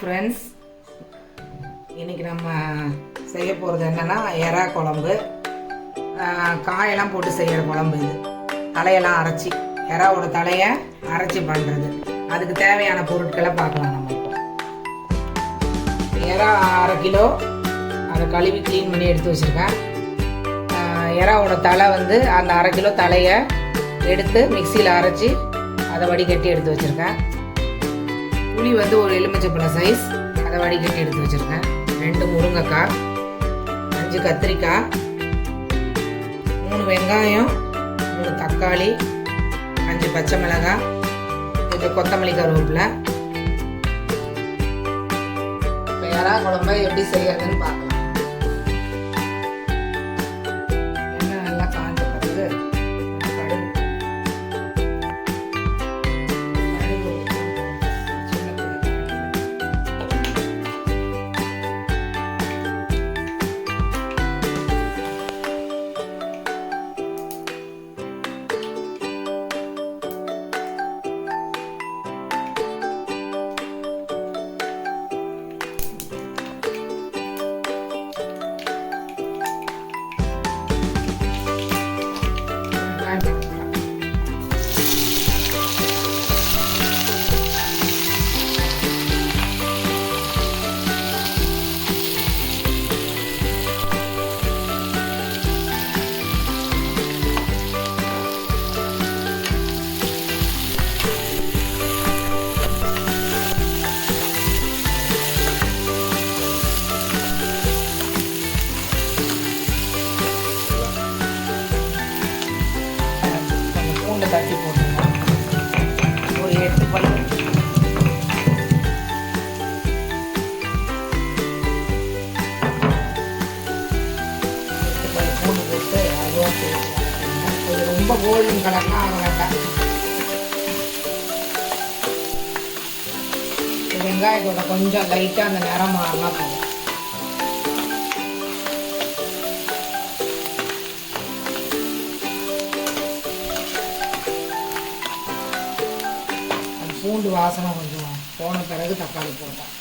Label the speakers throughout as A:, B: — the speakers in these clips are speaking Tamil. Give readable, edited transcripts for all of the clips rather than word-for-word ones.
A: ஃப்ரெண்ட்ஸ், இன்றைக்கி நம்ம செய்ய போகிறது என்னென்னா எறா குழம்பு. காயெல்லாம் போட்டு செய்கிற குழம்பு. இது தலையெல்லாம் அரைச்சி, எறாவோட தலையை அரைச்சி பண்ணுறது. அதுக்கு தேவையான பொருட்களை பார்க்கலாம். நம்ம இப்போ எறா 1/2 கிலோ, அதை கழுவி க்ளீன் பண்ணி எடுத்து வச்சுருக்கேன். எறாவோட தலை வந்து அந்த 1/2 கிலோ தலையை எடுத்து மிக்சியில் அரைச்சி அதை வடிகட்டி எடுத்து வச்சுருக்கேன். புளி வந்து ஒரு எலுமிச்சைப்பழம் சைஸ், அதை வடிகட்டி எடுத்து வச்சுருக்கேன். 2 முருங்கைக்காய், 5 கத்திரிக்காய், 3 வெங்காயம், 3 தக்காளி, 5 பச்சை மிளகாய், கொஞ்சம் கொத்தமல்லி, கருவேப்பிலை. இப்போ எறா குழம்பை எப்படி செய்யறதுன்னு பார்க்கலாம். எண்ணெய் நல்லா காஞ்ச பிறகு தட்டி போட்டுருவோம். ஒரு 8 பல் பூண்டு போட்டு அதுவும் கொஞ்சம் ரொம்ப கோல்டன் கலர்லாம் ஆக வேண்டாம். வெங்காயத்தோட கொஞ்சம் லைட்டாக அந்த நிறம் மாறினா போதும். பூண்டு வாசனை கொஞ்சம் போன பிறகு தக்காளி போட்டேன்.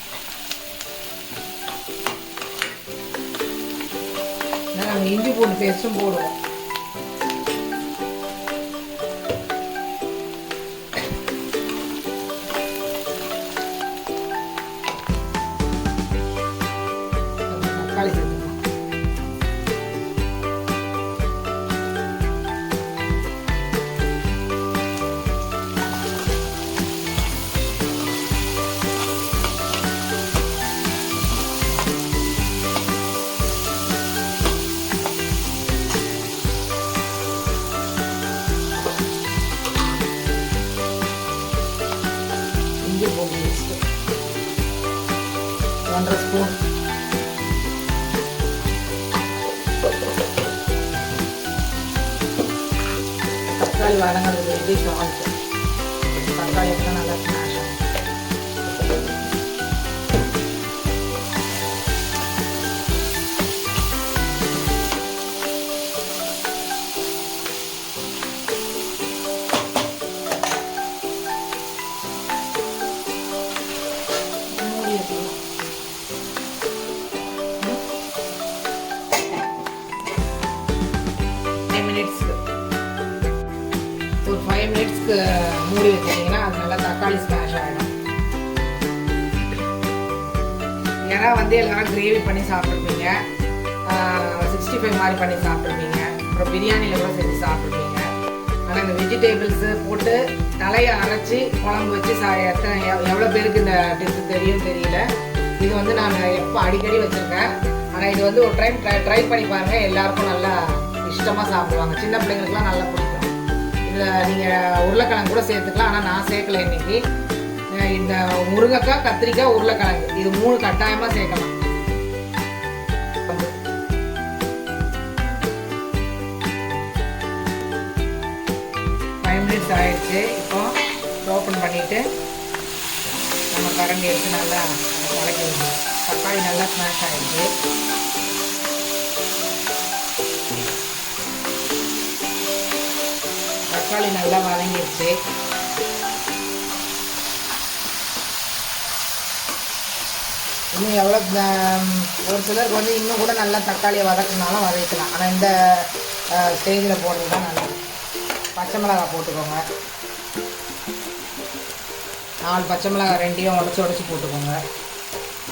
A: நாங்கள் இஞ்சி பூண்டு பேஸ்ட்டும் போடுவோம். தக்காளி சேர்த்துக்கலாம். இஞ்சி பூண்டு பேஸ்ட் 1/2 ஸ்பூன். தக்காளி வதங்கிறதுக்கு எப்படி சால்ட். தக்காளி எல்லாம் நல்லா ஸ்மாஷ் ஆகும். ஒரு 5 மினிட்ஸ்க்கு மூடி வச்சிட்டிங்கன்னா அது நல்லா தக்காளி ஸ்மாஷ் ஆகிடும். ஏன்னா வந்து எல்லாரும் கிரேவி பண்ணி சாப்பிட்ருப்பீங்க, 65 மாதிரி பண்ணி சாப்பிட்ருப்பீங்க, அப்புறம் பிரியாணியில் கூட செஞ்சு சாப்பிட்ருப்பீங்க. ஆனால் இந்த வெஜிடேபிள்ஸு போட்டு தலையை அரைச்சி குழம்பு வச்சு எவ்வளோ பேருக்கு இந்த டிப்ஸ் தெரியும் தெரியல. இது வந்து நான் எப்போ அடிக்கடி வச்சுருக்கேன். ஆனால் இது வந்து ஒரு டைம் ட்ரை பண்ணி பாருங்கள். எல்லாருக்கும் நல்லா இஷ்டமாக சாப்பிடுவாங்க. சின்ன பிள்ளைங்களுக்குலாம் நல்லா பிடிக்கும். இதில் நீங்கள் உருளைக்கிழங்கு கூட சேர்த்துக்கலாம், ஆனால் நான் சேர்க்கல இன்னைக்கு. இந்த முருங்கைக்காய், கத்திரிக்காய், உருளைக்கிழங்கு இது 3 கட்டாயமாக சேர்க்கலாம். 5 மினிட்ஸ் ஆயிடுச்சு. இப்போ ஓப்பன் பண்ணிவிட்டு நம்ம கரண்டி எடுத்து நல்லா கலக்கி விடணும். தக்காளி நல்லா ஸ்மாஷ் ஆகிடுச்சு. தக்காளி நல்லா வதங்கிடுச்சு. இன்னும் எவ்வளோ ஒரு சிலருக்கு வந்து இன்னும் கூட நல்லா தக்காளியை வதக்கினாலும் வதக்கலாம். ஆனால் இந்த ஸ்டேஜில் போடுறது தான் நல்லது. பச்சை மிளகாய் போட்டுக்கோங்க. 4 பச்சை மிளகாய் 2 உடச்சி போட்டுக்கோங்க.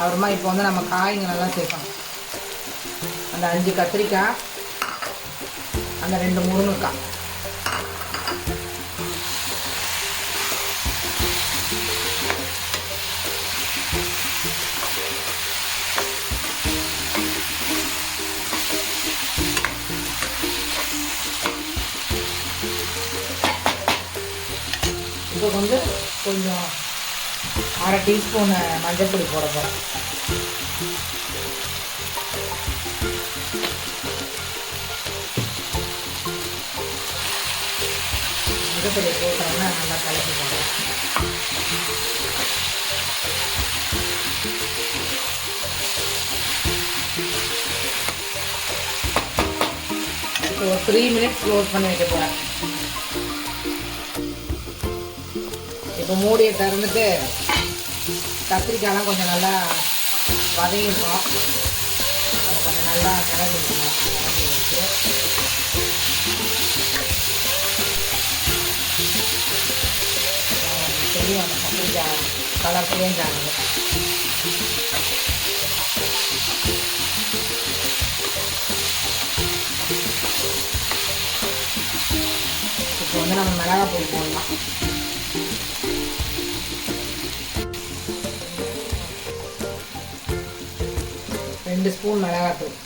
A: அப்புறமா இப்போ வந்து நம்ம காய்ங்க நல்லா சேர்க்கணும். அந்த 5 கத்திரிக்காய், அந்த 2 முருங்கைக்காய், இப்போ வந்து கொஞ்சம் 1/2 டீஸ்பூன் மஞ்சள் பொடி போட போகிறேன். மஞ்சள் பொடி போட்டோம்னா நல்லா கலக்கி போடுறேன். இப்போ ஒரு 3 மினிட்ஸ் க்ளோஸ் பண்ணி வைக்க போகிறேன். இப்போ மூடியை திறந்துட்டு கத்திரிக்காயெலாம் கொஞ்சம் நல்லா வதங்கிருக்கும். அதை கொஞ்சம் நல்லா கிளறி வச்சு தெரியும் அந்த கத்திரிக்காய் கலர் சேஞ்ச் ஆகுது. இப்போ வந்து நம்ம மிளகாய் பொடி போடலாம். ரெண்டு ஸ்பூன் மிளகாத்தூள்,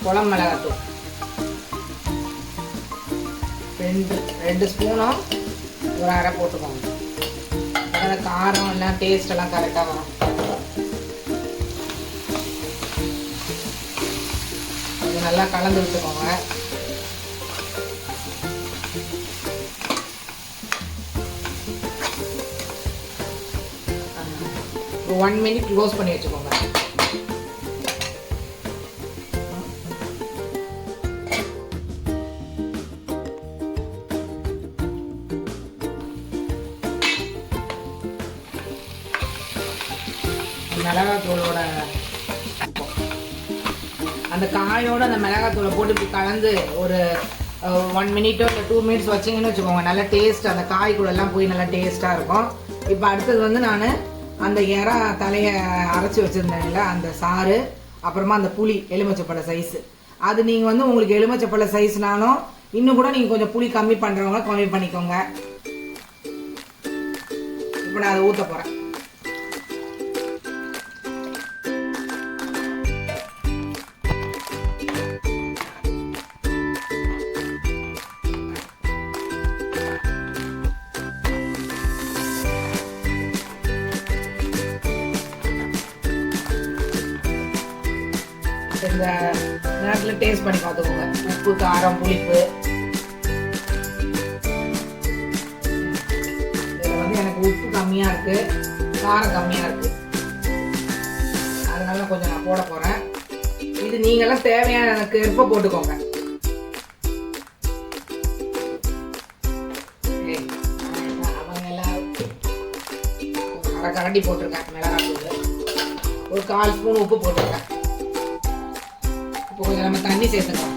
A: குழம்பு மிளகாத்தூள் 2 ஸ்பூனும் ஒரு 1/2 போட்டுக்கோங்க. அதில் காரம் எல்லாம் டேஸ்ட் எல்லாம் கரெக்டாக வரும். அது நல்லா கலந்து விட்டுக்கோங்க. ஒரு 1 மினிட் க்ளோஸ் பண்ணி வச்சுக்கோங்க. மிளகாத்தூளோட அந்த காயோட அந்த மிளகாத்தூளை போட்டு இப்படி கலந்து ஒரு 1 மினிட்டோ இல்லை 2 மினிட்ஸ் வச்சிங்கன்னு வச்சுக்கோங்க. நல்லா டேஸ்ட் அந்த காய்க்குள்ளெல்லாம் போய் நல்லா டேஸ்ட்டாக இருக்கும். இப்போ அடுத்தது வந்து நான் அந்த இறா தலையை அரைச்சி வச்சுருந்தேன்ல அந்த சாறு, அப்புறமா அந்த புளி எலுமிச்சப்பழ சைஸு, அது நீங்கள் வந்து உங்களுக்கு எலுமிச்சப்பழ சைஸ்னாலும் இன்னும் கூட நீங்கள் கொஞ்சம் புளி கம்மி பண்ணுறவங்க கம்மி பண்ணிக்கோங்க. இப்போ நான் அதை ஊற்ற போகிறேன். இந்த நேரத்தில் டேஸ்ட் பண்ணி பார்த்துக்கோங்க. உப்பு, காரம், புளிப்பு. இதில் வந்து எனக்கு உப்பு கம்மியாக இருக்குது, காரம் கம்மியாக இருக்குது, அதனால கொஞ்சம் நான் போட போகிறேன். இது நீங்களாம் தேவையான எனக்கு எப்போ போட்டுக்கோங்க. அவங்க எல்லாம் 1/2 கரண்டி போட்டிருக்கேன் மிளகாத்தூள், ஒரு 1/4 ஸ்பூன் உப்பு போட்டிருக்கேன். கொஞ்சம் நம்ம தண்ணி சேர்த்துக்கலாம்.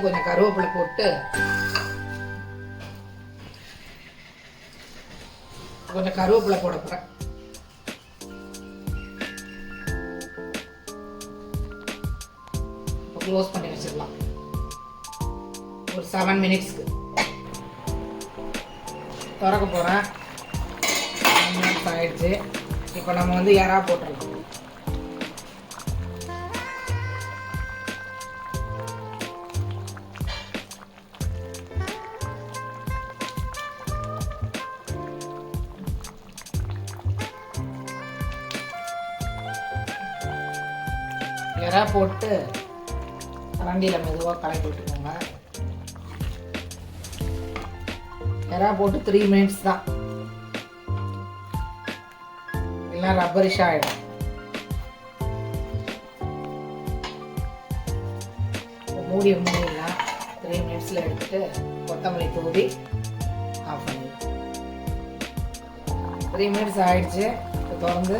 A: கொஞ்சம் கருவேப்பிலை போட்டு கொஞ்சம் கருவேப்பிலை போட போறேன். க்ளோஸ் பண்ணி வச்சிடலாம் ஒரு 7 மினிட்ஸ்க்கு. திறக்க போறேன். 7 மினிட்ஸ் ஆயிடுச்சு. இப்போ நம்ம வந்து இறா போட்டுடலாம். எறா போட்டு கரண்டியில் மெதுவாக கலக்கி விட்டுக்கோங்க. எறா போட்டு 3 மினிட்ஸ் தான், இல்லைன்னா ரப்பரிஷ் ஆகிடும். மூடிடலாம். 3 மினிட்ஸில் எடுத்துட்டு கொத்தமல்லி தூவி ஆஃப் பண்ணிடலாம். 3 மினிட்ஸ் ஆயிடுச்சு. தொடர்ந்து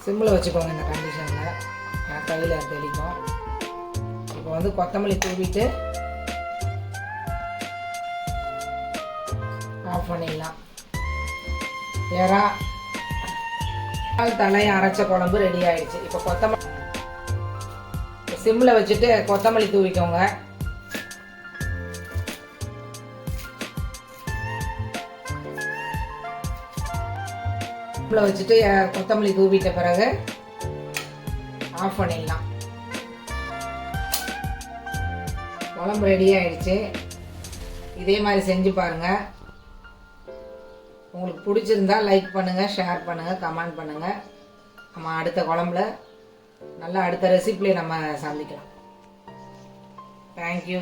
A: சிம்மில் வச்சுக்கோங்க. இந்த கண்டிஷனில் என் கையில் தெளிக்கும். இப்போ வந்து கொத்தமல்லி தூவிட்டு ஆஃப் பண்ணிடலாம். எறா தலையை அரைச்ச குழம்பு ரெடி ஆயிடுச்சு. இப்போ கொத்தமல்லி சிம்மில் வச்சுட்டு கொத்தமல்லி தூவிக்கோங்க. சிம்மில் வச்சுட்டு கொத்தமல்லி தூவிட்ட பிறகு ஆஃப் பண்ணிடலாம். குழம்பு ரெடி ஆயிடுச்சு. இதே மாதிரி செஞ்சு பாருங்கள். உங்களுக்கு பிடிச்சிருந்தா லைக் பண்ணுங்கள், ஷேர் பண்ணுங்கள், கமெண்ட் பண்ணுங்கள். நம்ம அடுத்த குழம்புல அடுத்த ரெசிபியில் நம்ம சந்திக்கலாம். தேங்க்யூ.